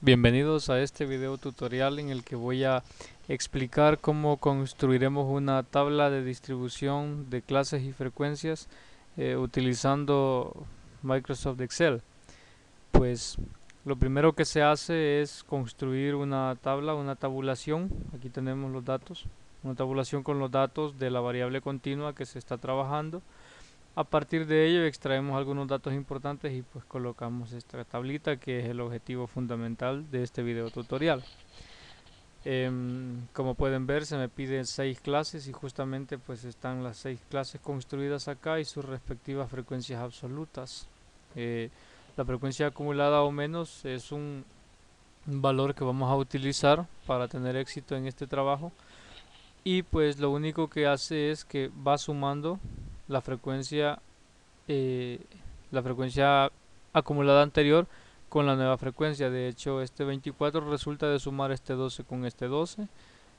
Bienvenidos a este video tutorial en el que voy a explicar cómo construiremos una tabla de distribución de clases y frecuencias utilizando Microsoft Excel. Pues lo primero que se hace es construir una tabla, una tabulación. Aquí tenemos los datos, una tabulación con los datos de la variable continua que se está trabajando. A partir de ello extraemos algunos datos importantes y pues colocamos esta tablita, que es el objetivo fundamental de este video tutorial. Como pueden ver, se me piden 6 clases y justamente pues están las 6 clases construidas acá y sus respectivas frecuencias absolutas. La frecuencia acumulada o menos es un valor que vamos a utilizar para tener éxito en este trabajo, y pues lo único que hace es que va sumando la frecuencia eh, la frecuencia acumulada anterior con la nueva frecuencia. De hecho, este 24 resulta de sumar este 12 con este 12,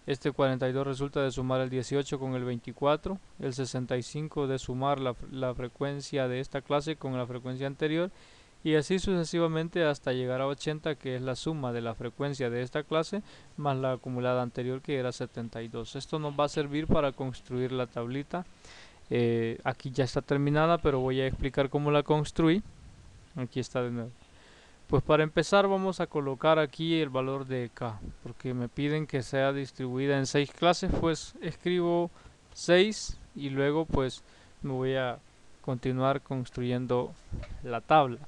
este 42 resulta de sumar el 18 con el 24, el 65 de sumar la frecuencia de esta clase con la frecuencia anterior, y así sucesivamente hasta llegar a 80, que es la suma de la frecuencia de esta clase más la acumulada anterior, que era 72. Esto nos va a servir para construir la tablita. Aquí ya está terminada, pero voy a explicar cómo la construí. Aquí está de nuevo. Pues para empezar vamos a colocar aquí el valor de K, porque me piden que sea distribuida en 6 clases. Pues escribo 6 y luego pues me voy a continuar construyendo la tabla.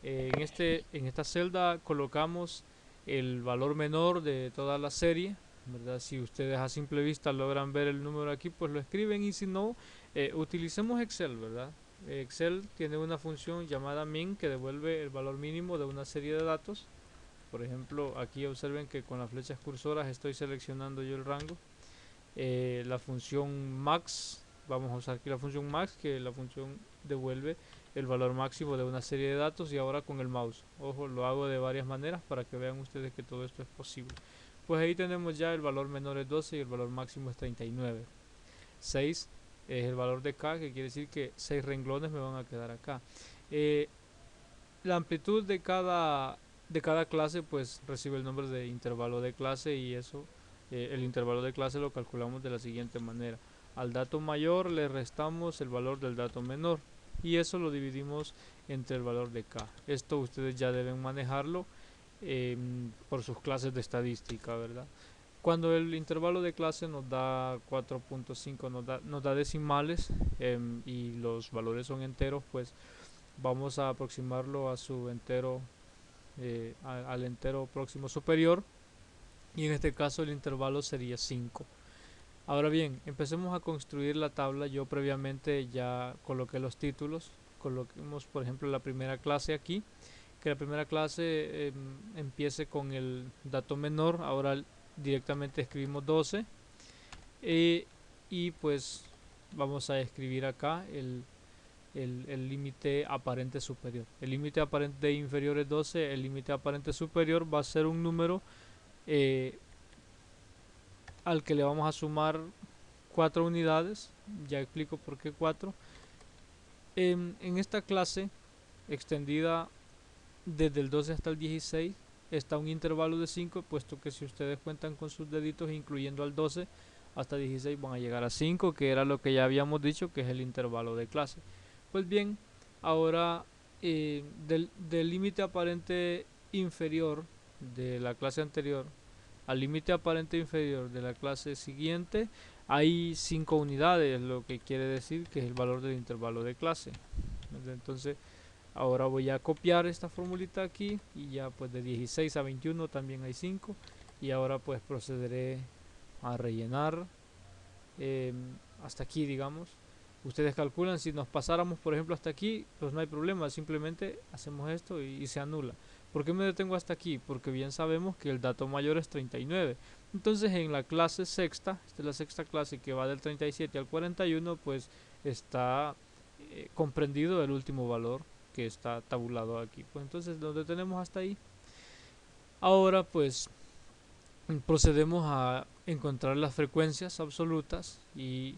En esta celda colocamos el valor menor de toda la serie, ¿verdad? Si ustedes a simple vista logran ver el número aquí, pues lo escriben, y si no, utilicemos Excel, ¿verdad? Excel tiene una función llamada min que devuelve el valor mínimo de una serie de datos. Por ejemplo, aquí observen que con las flechas cursoras estoy seleccionando yo el rango. La función max, vamos a usar aquí la función max, que la función devuelve el valor máximo de una serie de datos. Y ahora con el mouse, ojo, lo hago de varias maneras para que vean ustedes que todo esto es posible. Pues ahí tenemos ya el valor menor es 12 y el valor máximo es 39. 6 es el valor de K, que quiere decir que 6 renglones me van a quedar acá. Eh, la amplitud de cada clase pues recibe el nombre de intervalo de clase, y eso, el intervalo de clase lo calculamos de la siguiente manera: al dato mayor le restamos el valor del dato menor, y eso lo dividimos entre el valor de K. Esto ustedes ya deben manejarlo por sus clases de estadística, ¿verdad? Cuando el intervalo de clase nos da 4.5, nos da decimales, y los valores son enteros, pues vamos a aproximarlo a su entero, al entero próximo superior, y en este caso el intervalo sería 5. Ahora bien, empecemos a construir la tabla. Yo previamente ya coloqué los títulos. Coloquemos por ejemplo la primera clase aquí, que la primera clase empiece con el dato menor. Ahora directamente escribimos 12, eh, y pues vamos a escribir acá el límite aparente superior. El límite aparente inferior es 12, el límite aparente superior va a ser un número eh, al que le vamos a sumar 4 unidades. Ya explico por qué 4. En esta clase extendida desde el 12 hasta el 16 está un intervalo de 5, puesto que si ustedes cuentan con sus deditos incluyendo al 12 hasta 16 van a llegar a 5, que era lo que ya habíamos dicho que es el intervalo de clase. Pues bien, ahora del límite aparente inferior de la clase anterior al límite aparente inferior de la clase siguiente hay 5 unidades, lo que quiere decir que es el valor del intervalo de clase. Entonces ahora voy a copiar esta formulita aquí, y ya pues de 16 a 21 también hay 5, y ahora pues procederé a rellenar hasta aquí, digamos. Ustedes calculan, si nos pasáramos por ejemplo hasta aquí, pues no hay problema, simplemente hacemos esto y se anula. ¿Por qué me detengo hasta aquí? Porque bien sabemos que el dato mayor es 39. Entonces en la clase sexta, esta es la sexta clase que va del 37 al 41, pues está comprendido el último valor que está tabulado aquí. Pues entonces nos detenemos hasta ahí. Ahora pues procedemos a encontrar las frecuencias absolutas, y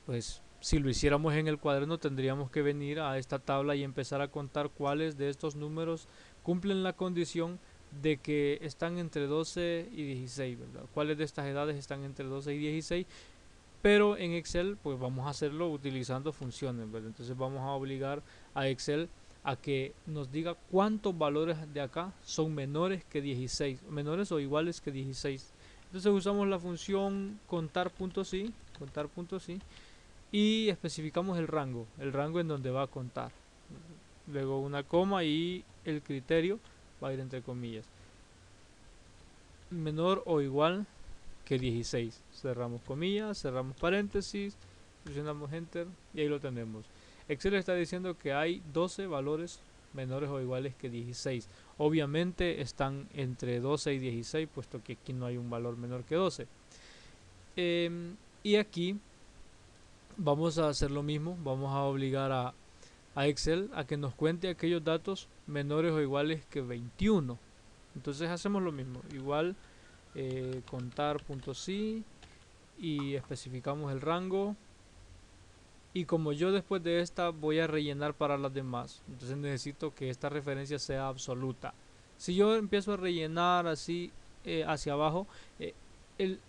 pues si lo hiciéramos en el cuaderno tendríamos que venir a esta tabla y empezar a contar cuáles de estos números cumplen la condición de que están entre 12 y 16, ¿verdad? ¿Cuáles de estas edades están entre 12 y 16? Pero en Excel pues vamos a hacerlo utilizando funciones, ¿verdad? Entonces vamos a obligar a Excel a que nos diga cuántos valores de acá son menores que 16, menores o iguales que 16. Entonces usamos la función contar.si, contar.si, y especificamos el rango en donde va a contar. Luego una coma y el criterio va a ir entre comillas. Menor o igual que 16. Cerramos comillas, cerramos paréntesis, presionamos enter y ahí lo tenemos. Excel está diciendo que hay 12 valores menores o iguales que 16. Obviamente están entre 12 y 16, puesto que aquí no hay un valor menor que 12. Y aquí vamos a hacer lo mismo, vamos a obligar a Excel a que nos cuente aquellos datos menores o iguales que 21. Entonces hacemos lo mismo, igual contar.si y especificamos el rango, y como yo después de esta voy a rellenar para las demás, entonces necesito que esta referencia sea absoluta. Si yo empiezo a rellenar así hacia abajo,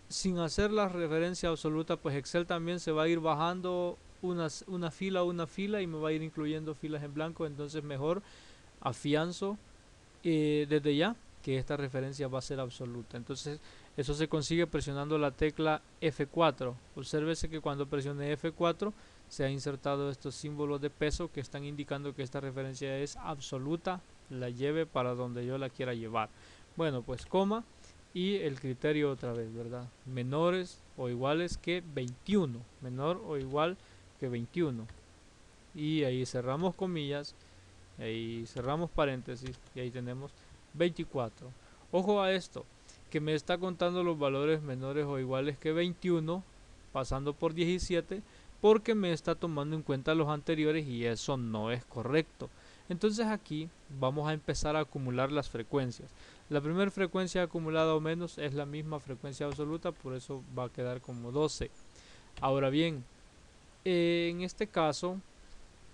sin hacer la referencia absoluta, pues Excel también se va a ir bajando una fila y me va a ir incluyendo filas en blanco. Entonces mejor afianzo desde ya que esta referencia va a ser absoluta. Entonces eso se consigue presionando la tecla F4. Obsérvese que cuando presione F4 se ha insertado estos símbolos de peso que están indicando que esta referencia es absoluta, la lleve para donde yo la quiera llevar. Bueno, pues coma y el criterio otra vez, ¿verdad? Menores o iguales que 21, menor o igual que 21. Y ahí cerramos comillas, ahí cerramos paréntesis y ahí tenemos 24. Ojo a esto, que me está contando los valores menores o iguales que 21, pasando por 17, porque me está tomando en cuenta los anteriores y eso no es correcto. Entonces aquí vamos a empezar a acumular las frecuencias. La primera frecuencia acumulada o menos es la misma frecuencia absoluta, por eso va a quedar como 12. Ahora bien, en este caso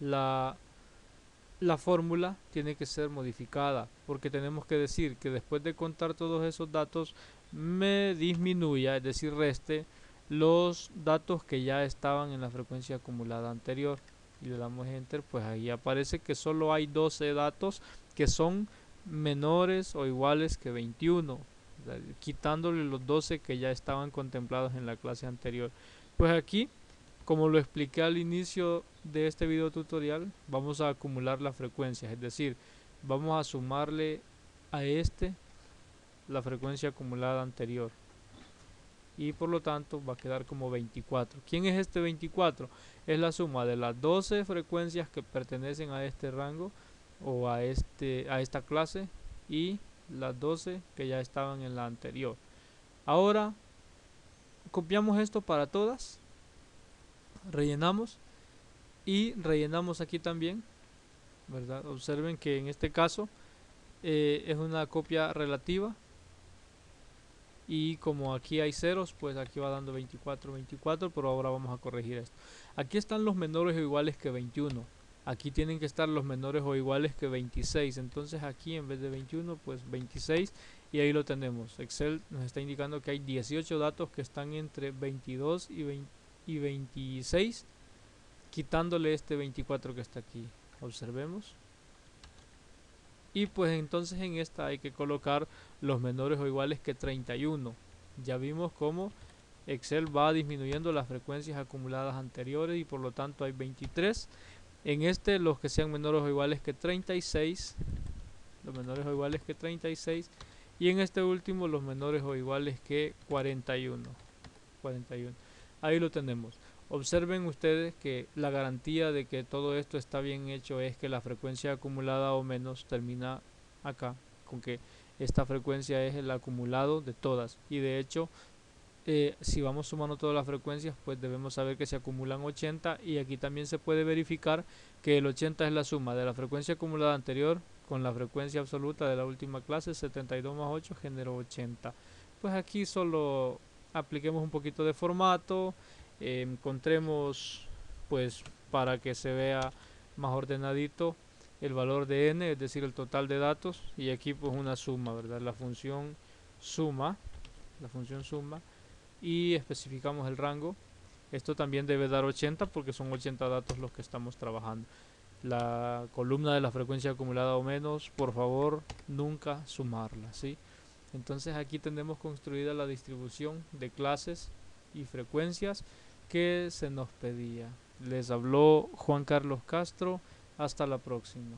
la fórmula tiene que ser modificada, porque tenemos que decir que después de contar todos esos datos me disminuya, es decir, reste los datos que ya estaban en la frecuencia acumulada anterior, y le damos enter. Pues ahí aparece que solo hay 12 datos que son menores o iguales que 21, quitándole los 12 que ya estaban contemplados en la clase anterior. Pues aquí, como lo expliqué al inicio de este video tutorial, vamos a acumular las frecuencias, es decir, vamos a sumarle a este la frecuencia acumulada anterior, y por lo tanto va a quedar como 24. ¿Quién es este 24? Es la suma de las 12 frecuencias que pertenecen a este rango o a esta clase y las 12 que ya estaban en la anterior. Ahora copiamos esto para todas, rellenamos y rellenamos aquí también, ¿verdad? Observen que en este caso es una copia relativa, y como aquí hay ceros, pues aquí va dando 24, 24, pero ahora vamos a corregir esto. Aquí están los menores o iguales que 21. Aquí tienen que estar los menores o iguales que 26. Entonces aquí en vez de 21, pues 26. Y ahí lo tenemos. Excel nos está indicando que hay 18 datos que están entre 22 y 26, quitándole este 24 que está aquí. Observemos. Y pues entonces en esta hay que colocar los menores o iguales que 31. Ya vimos cómo Excel va disminuyendo las frecuencias acumuladas anteriores y por lo tanto hay 23. En este los que sean menores o iguales que 36, los menores o iguales que 36, y en este último los menores o iguales que 41. Ahí lo tenemos. Observen ustedes que la garantía de que todo esto está bien hecho es que la frecuencia acumulada o menos termina acá, con que esta frecuencia es el acumulado de todas, y de hecho si vamos sumando todas las frecuencias, pues debemos saber que se acumulan 80, y aquí también se puede verificar que el 80 es la suma de la frecuencia acumulada anterior con la frecuencia absoluta de la última clase. 72 más 8 generó 80. Pues aquí solo apliquemos un poquito de formato, encontremos, pues para que se vea más ordenadito, el valor de n, es decir, el total de datos, y aquí pues una suma, ¿verdad? Suma, la función suma, y especificamos el rango. Esto también debe dar 80 porque son 80 datos los que estamos trabajando. La columna de la frecuencia acumulada o menos, por favor, nunca sumarla, ¿sí? Entonces aquí tenemos construida la distribución de clases y frecuencias que se nos pedía. Les habló Juan Carlos Castro. Hasta la próxima.